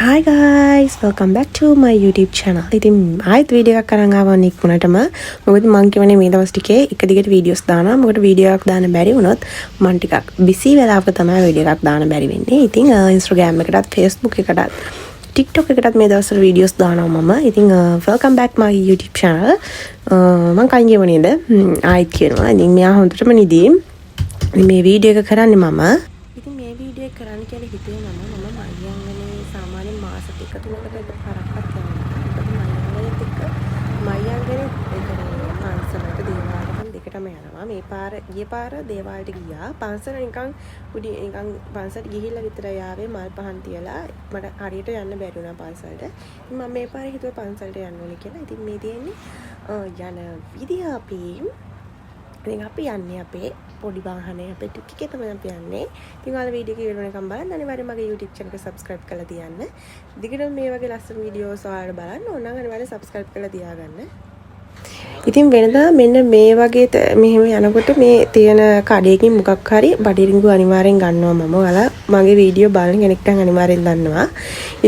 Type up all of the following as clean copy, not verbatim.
Hi guys, welcome back to my YouTube channel. ඉතින් ආයෙත් video එකක් අරන් ආවා ඉක්මනටම. මොකද මම කියවනේ මේ දවස් ටිකේ එක දිගට වීඩියෝස් දානවා. මොකද වීඩියෝ එකක් දාන්න බැරි වුණොත් මම ටිකක් බිසි වෙලාවක තමයි වීඩියෝ එකක් දාන්න බැරි වෙන්නේ. ඉතින් Instagram එකටත් Facebook එකටත් TikTok එකටත් මේ දවස්වල වීඩියෝස් දානවා මම. ඉතින් welcome back my YouTube channel. මම කයින් කියවනේද? ආයෙත් කියනවා. ඉතින් මෙයා හොඳටම නිදි. මේ වීඩියෝ එක කරන්නේ මම. ඉතින් මේ වීඩියෝ එක කරන්න කියලා හිතුවේ මම මයංගනේ සාමාන්‍යයෙන් මාස දෙක තුනකට එකපාරක්වත් යනවා. මයංගනේ පන්සලට දේවාලයට දෙකටම යනවා. මේ පාර ගිය පාර දේවාලයට ගියා. පන්සල නිකන් නිකන් පන්සලට ගිහිල්ලා විතරයි ආවේ මල් පහන් තියලා. මට හරියට යන්න බැරි වුණා පන්සලට. ඉතින් මම මේ පාරේ හිතුවා පන්සලට යන්න ඕනේ කියලා. ඉතින් මේ තියෙන්නේ යන විදිය අපි ඉතින් අපි යන්නේ අපේ පොඩි වාහනේ අපේ ටිකේ තමයි අපි යන්නේ. ඉතින් ඔයාලා වීඩියෝ එක ඉවරනකම් බලන්න. අනිවාර්යයෙන් මගේ YouTube channel එක subscribe කරලා තියන්න. දිගටම මේ වගේ ලස්සන වීඩියෝස් ඔයාලට බලන්න ඕන නම් අනිවාර්යයෙන් subscribe කරලා තියාගන්න. ඉතින් වෙනදා මෙන්න මේ වගේ මෙහෙම යනකොට මේ තියෙන කඩේකින් මොකක් හරි බඩිරිඟු අනිවාර්යෙන් ගන්නවා මම. ඔයාලා මගේ වීඩියෝ බලන කෙනෙක් නම් අනිවාර්යෙන් දන්නවා.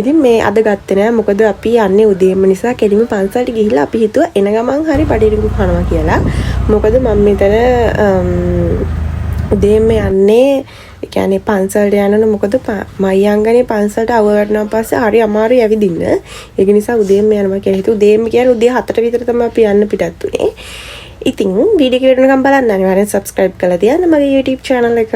ඉතින් මේ අද ගත්තේ නෑ මොකද අපි යන්නේ උදේම නිසා කෙලිම පන්සලට ගිහිල්ලා අපි හිතුවා එන ගමන් හරි බඩිරිඟු කනවා කියලා. මොකද මම මෙතන උදේම යන්නේ කියන්නේ පන්සලට යනකොට මොකද මයංගනේ පන්සලට අවුව වැටෙනවා පස්සේ හරි අමාරුයි ඇවිදින්න. ඒක නිසා උදේම යනවා කියලා හිතුවා. උදේම කියන්නේ උදේ 4ට විතර තමයි අපි යන්න පිටත් උනේ. ඉතින් වීඩියෝ එක වෙනකම් බලන්න අනිවාර්යෙන් subscribe කරලා තියන්න මගේ YouTube channel එක.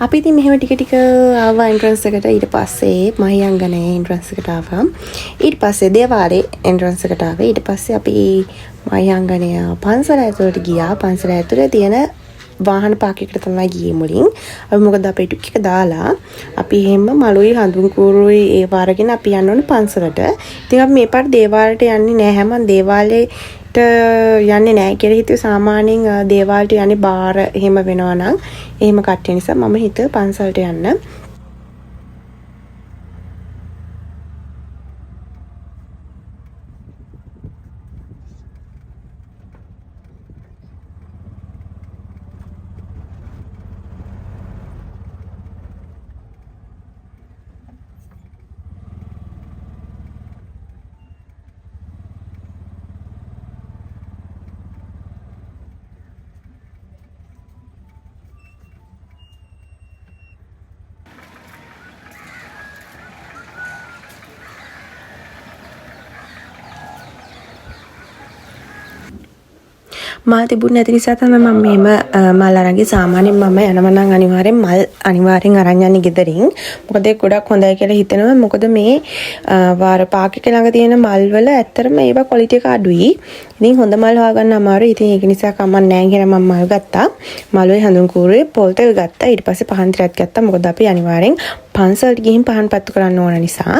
අපි ඉතින් මෙහෙම ටික ආවා entrance එකට. ඊට පස්සේ මහියංගනේ entrance එකට ආවා. ඊට පස්සේ දේවාලේ entrance එකට ආවේ. ඊට පස්සේ අපි මහියංගනේ පන්සල ඇතුළට ගියා. පන්සල ඇතුළේ තියෙන වාහන පාක් එකට තමයි ගියේ මුලින්. අපි මොකද අපේ ටික දාලා අපි එහෙම මලුයි හඳුන් කූරුයි ඒ වාරගෙන අපි යන්න ඕනේ පන්සලට. ඉතින් අපි මේ පාර දේවාලයට යන්නේ නැහැ. හැමෝම දේවාලේ යන්නේ නැහැ කියලා හිතුවේ. සාමාන්‍යයෙන් දේවාලට යන්නේ බාර එහෙම වෙනවා නම් එහෙම කට්ටිය නිසා මම හිතුවා පන්සලට යන්න. මල් තිබුණ නැති නිසා තමයි මම මෙහෙම මල් අරන් ගියේ. සාමාන්‍යයෙන් මම යනවා නම් අනිවාර්යෙන් මල් අනිවාර්යෙන් අරන් යන්නේ ගෙදරින්. මොකද ඒක ගොඩක් හොඳයි කියලා හිතනවා. මොකද මේ වාර පාක් එක ළඟ තියෙන මල් වල ඇත්තටම ඒවා ක්වොලිටි එක අඩුයි. ඉතින් හොඳ මල් හොයාගන්න අමාරුයි. ඉතින් ඒක නිසා කමක් නැහැ කියලා මම මල් ගත්තා. මලුයි හඳුන් කූරුයි පොල් තෙල් ගත්තා. ඊට පස්සේ පහන් ටිකක් ගත්තා. මොකද අපි අනිවාර්යෙන් පන්සලට ගිහින් පහන් පත්තු කරන්න ඕන නිසා.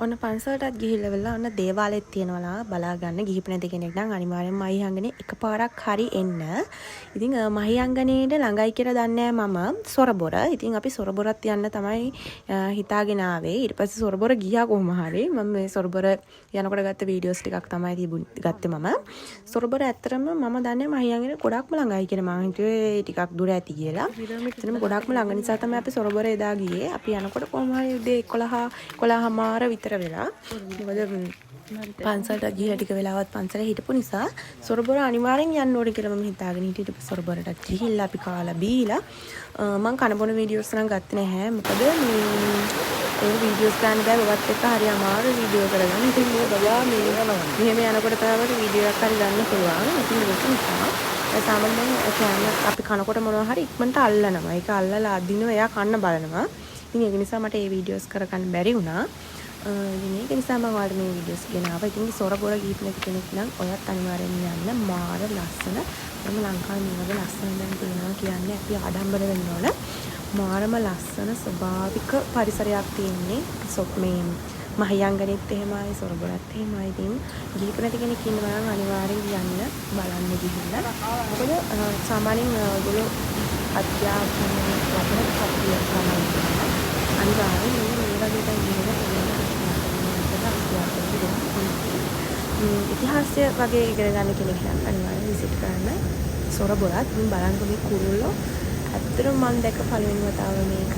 ඔන්න පන්සලටත් ගිහිල්ලා වෙලා ඔන්න දේවාලෙත් තියනවලා බලා ගන්න ගිහිප නැති කෙනෙක් නම් අනිවාර්යෙන්ම මහියංගනේ එකපාරක් හරි එන්න. ඉතින් මහියංගනේට ළඟයි කියලා දන්නේ මම සොරබොර. ඉතින් අපි සොරබොරත් යන්න තමයි හිතාගෙන ආවේ. ඊට පස්සේ සොරබොර ගියා කොහොම හරි. මම මේ සොරබොර යනකොට ගත්ත වීඩියෝස් ටිකක් තමයි ගත්තේ මම. සොරබොර ඇත්තටම මම දන්නේ මහියංගනේ ගොඩක්ම ළඟයි කියලා. මම හිතුවේ ටිකක් දුර ඇති කියලා. එතනම ගොඩක්ම ළඟ නිසා තමයි අපි සොරබොර එදා ගියේ. අපි යනකොට කොහොම හරි උදේ 11:00මාර විතර වෙලා. මොකද පන්සලට ගිහලා ටික වෙලාවක් පන්සලේ හිටපු නිසා සොරබොර අනිවාර්යෙන් යන්න ඕනේ කියලා මම හිතාගෙන හිටියේ. සොරබොරට ගිහිල්ලා අපි කාලා බීලා මම කන බොන වීඩියෝස් නම් ගත්තේ නැහැ. මොකද ඒ වීඩියෝස් ගන්න බෑ ඔයත් එක්ක හරි අමාරු වීඩියෝ කරගන්න. ඉතින් මේ බලා මෙහෙම යනකොට තමයි වීඩියෝ එකක් හරි ගන්න පුළුවන්. ඉතින් ඒක නිසා සාමාන්‍යයෙන් කෑම අපි කනකොට මොනවා හරි ඉක්මනට අල්ලනවා. ඒක අල්ලලා අදිනවා එයා කන්න බලනවා. ඉතින් ඒක නිසා මට මේ වීඩියෝස් කරගන්න බැරි වුණා. ඒක නිසා මම ඔයාලට මේ වීඩියෝස් ගෙනාවා. ඉතින් සොරබොර ගිහින් නැති කෙනෙක් නම් ඔයත් අනිවාර්යෙන් යන්න. මාර ලස්සන. මම ලංකාවේ මේ වගේ ලස්සන දැන් තියෙනවා කියන්නේ අපි ආඩම්බර වෙන්න ඕන. මාරම ලස්සන ස්වභාවික පරිසරයක් තියෙන්නේ. මේ මහියංගනෙත් එහෙමයි සොරබොරත් එහෙමයි. ඉතින් ගිහින් නැති කෙනෙක් ඉන්නවා නම් අනිවාර්යෙන් යන්න බලන්න ගිහිල්ලා. මොකද සාමාන්‍යයෙන් ඔයගොල්ලෝ අධ්‍යාපනය වගේ කප්පිය තමයි අනිවාර්යෙන් මේ වගේ දැන් ඉතිහාසය වගේ ඉගෙන ගන්න කෙනෙක් නම් අනිවාර්යෙන් විසිට් කරන්න සොරබොරත්. ඉතින් බලන්නකො මේ කුරුල්ලෝ ඇත්තටම මම දැක්ක පළවෙනි වතාව මේක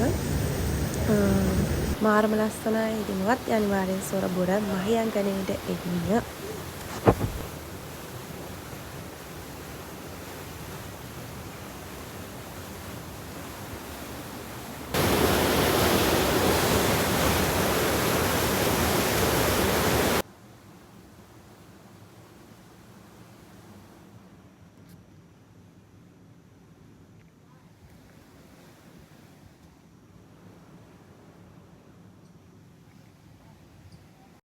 මාරම ලස්සනයි. ඉතින්වත් අනිවාර්යෙන් සොරබොර මහියංගනේට එන්න.